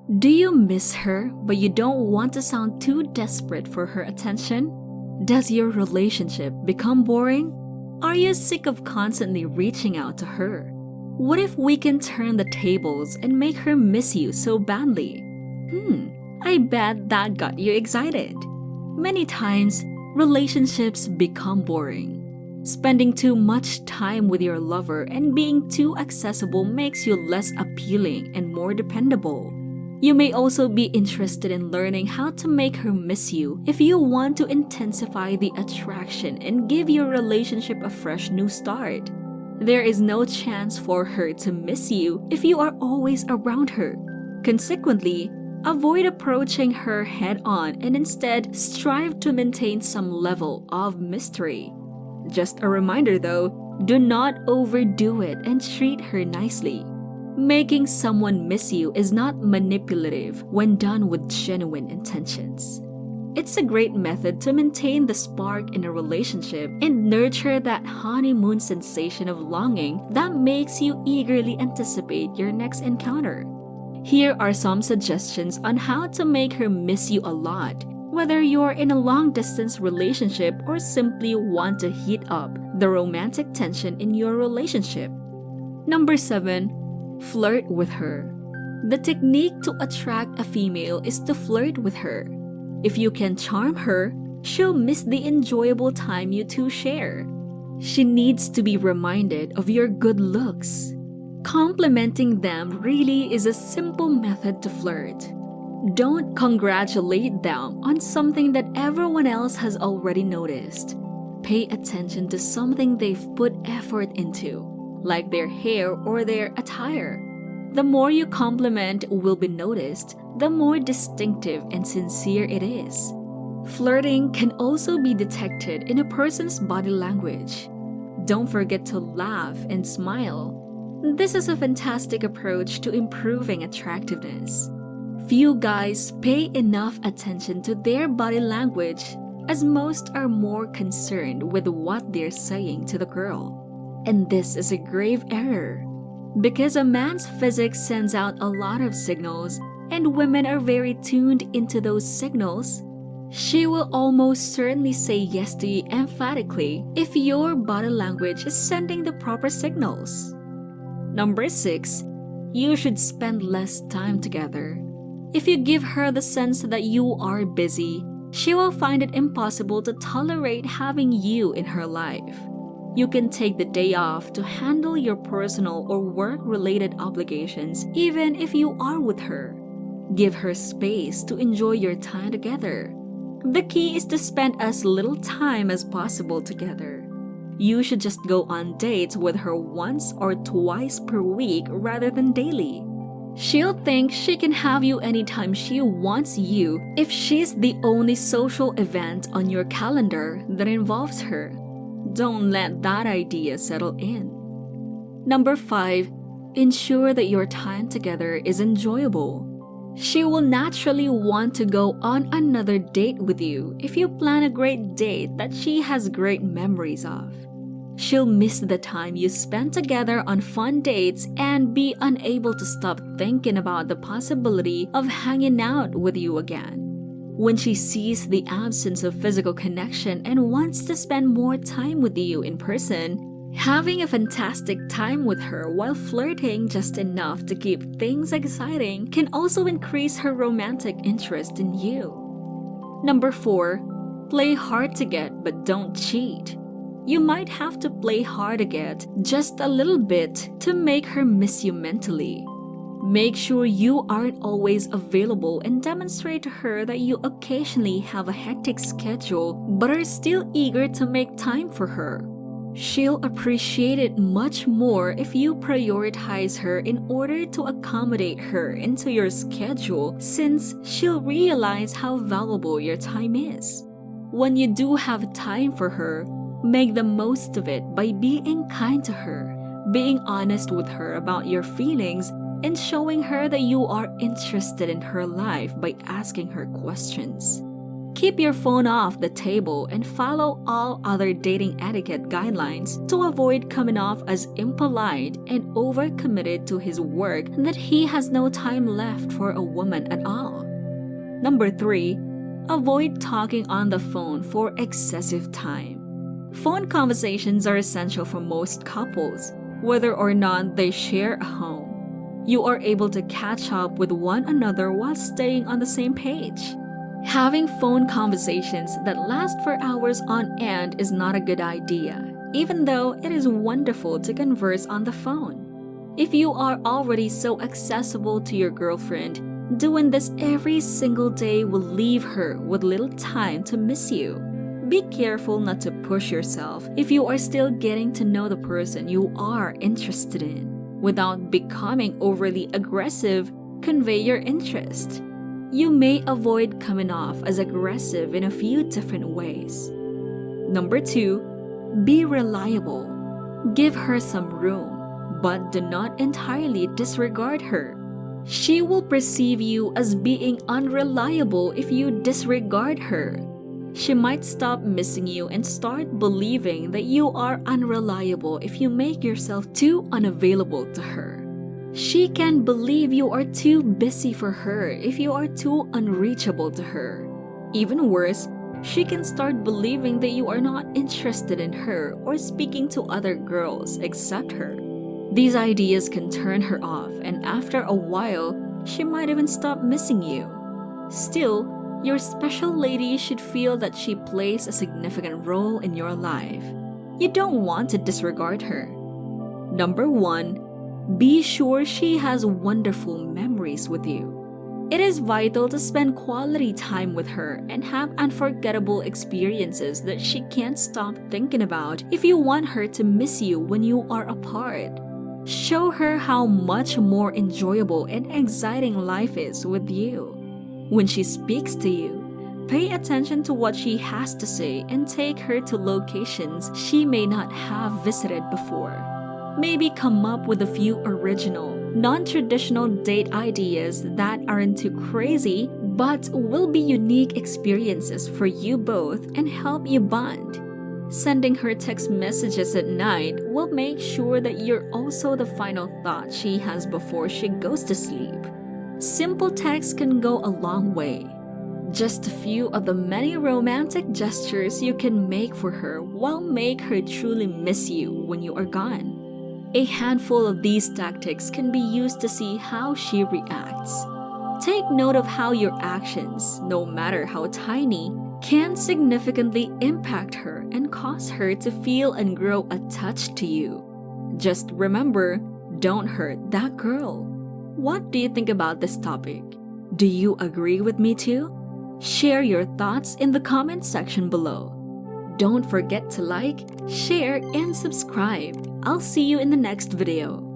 Do you miss her, but you don't want to sound too desperate for her attention? Does your relationship become boring? Are you sick of constantly reaching out to her? What if we can turn the tables and make her miss you so badly? I bet that got you excited. Many times, relationships become boring. Spending too much time with your lover and being too accessible makes you less appealing and more dependable. You may also be interested in learning how to make her miss you if you want to intensify the attraction and give your relationship a fresh new start. There is no chance for her to miss you if you are always around her. Consequently, avoid approaching her head-on and instead strive to maintain some level of mystery. Just a reminder though, do not overdo it and treat her nicely. Making someone miss you is not manipulative when done with genuine intentions. It's a great method to maintain the spark in a relationship and nurture that honeymoon sensation of longing that makes you eagerly anticipate your next encounter. Here are some suggestions on how to make her miss you a lot, whether you're in a long-distance relationship or simply want to heat up the romantic tension in your relationship. Number 7. Flirt with her. The technique to attract a female is to flirt with her. If you can charm her, she'll miss the enjoyable time you two share. She needs to be reminded of your good looks. Complimenting them really is a simple method to flirt. Don't congratulate them on something that everyone else has already noticed. Pay attention to something they've put effort into, like their hair or their attire. The more you compliment will be noticed, the more distinctive and sincere it is. Flirting can also be detected in a person's body language. Don't forget to laugh and smile. This is a fantastic approach to improving attractiveness. Few guys pay enough attention to their body language, as most are more concerned with what they're saying to the girl. And this is a grave error. Because a man's physics sends out a lot of signals, and women are very tuned into those signals, she will almost certainly say yes to you emphatically if your body language is sending the proper signals. Number 6. You should spend less time together. If you give her the sense that you are busy, she will find it impossible to tolerate having you in her life. You can take the day off to handle your personal or work-related obligations even if you are with her. Give her space to enjoy your time together. The key is to spend as little time as possible together. You should just go on dates with her once or twice per week rather than daily. She'll think she can have you anytime she wants you if she's the only social event on your calendar that involves her. Don't let that idea settle in. Number 5. Ensure that your time together is enjoyable. She will naturally want to go on another date with you if you plan a great date that she has great memories of. She'll miss the time you spend together on fun dates and be unable to stop thinking about the possibility of hanging out with you again. When she sees the absence of physical connection and wants to spend more time with you in person, having a fantastic time with her while flirting just enough to keep things exciting can also increase her romantic interest in you. Number 4. Play hard to get but don't cheat. You might have to play hard to get just a little bit to make her miss you mentally. Make sure you aren't always available and demonstrate to her that you occasionally have a hectic schedule but are still eager to make time for her. She'll appreciate it much more if you prioritize her in order to accommodate her into your schedule, since she'll realize how valuable your time is. When you do have time for her, make the most of it by being kind to her, being honest with her about your feelings, and showing her that you are interested in her life by asking her questions. Keep your phone off the table and follow all other dating etiquette guidelines to avoid coming off as impolite and overcommitted to his work that he has no time left for a woman at all. Number 3. Avoid talking on the phone for excessive time. Phone conversations are essential for most couples, whether or not they share a home. You are able to catch up with one another while staying on the same page. Having phone conversations that last for hours on end is not a good idea, even though it is wonderful to converse on the phone. If you are already so accessible to your girlfriend, doing this every single day will leave her with little time to miss you. Be careful not to push yourself if you are still getting to know the person you are interested in. Without becoming overly aggressive, convey your interest. You may avoid coming off as aggressive in a few different ways. Number 2, be reliable. Give her some room, but do not entirely disregard her. She will perceive you as being unreliable if you disregard her. She might stop missing you and start believing that you are unreliable if you make yourself too unavailable to her. She can believe you are too busy for her if you are too unreachable to her. Even worse, she can start believing that you are not interested in her or speaking to other girls except her. These ideas can turn her off, and after a while, she might even stop missing you. Still, your special lady should feel that she plays a significant role in your life. You don't want to disregard her. Number 1, be sure she has wonderful memories with you. It is vital to spend quality time with her and have unforgettable experiences that she can't stop thinking about if you want her to miss you when you are apart. Show her how much more enjoyable and exciting life is with you. When she speaks to you, pay attention to what she has to say and take her to locations she may not have visited before. Maybe come up with a few original, non-traditional date ideas that aren't too crazy but will be unique experiences for you both and help you bond. Sending her text messages at night will make sure that you're also the final thought she has before she goes to sleep. Simple texts can go a long way. Just a few of the many romantic gestures you can make for her will make her truly miss you when you are gone. A handful of these tactics can be used to see how she reacts. Take note of how your actions, no matter how tiny, can significantly impact her and cause her to feel and grow attached to you. Just remember, don't hurt that girl. What do you think about this topic? Do you agree with me too? Share your thoughts in the comment section below. Don't forget to like, share, and subscribe. I'll see you in the next video.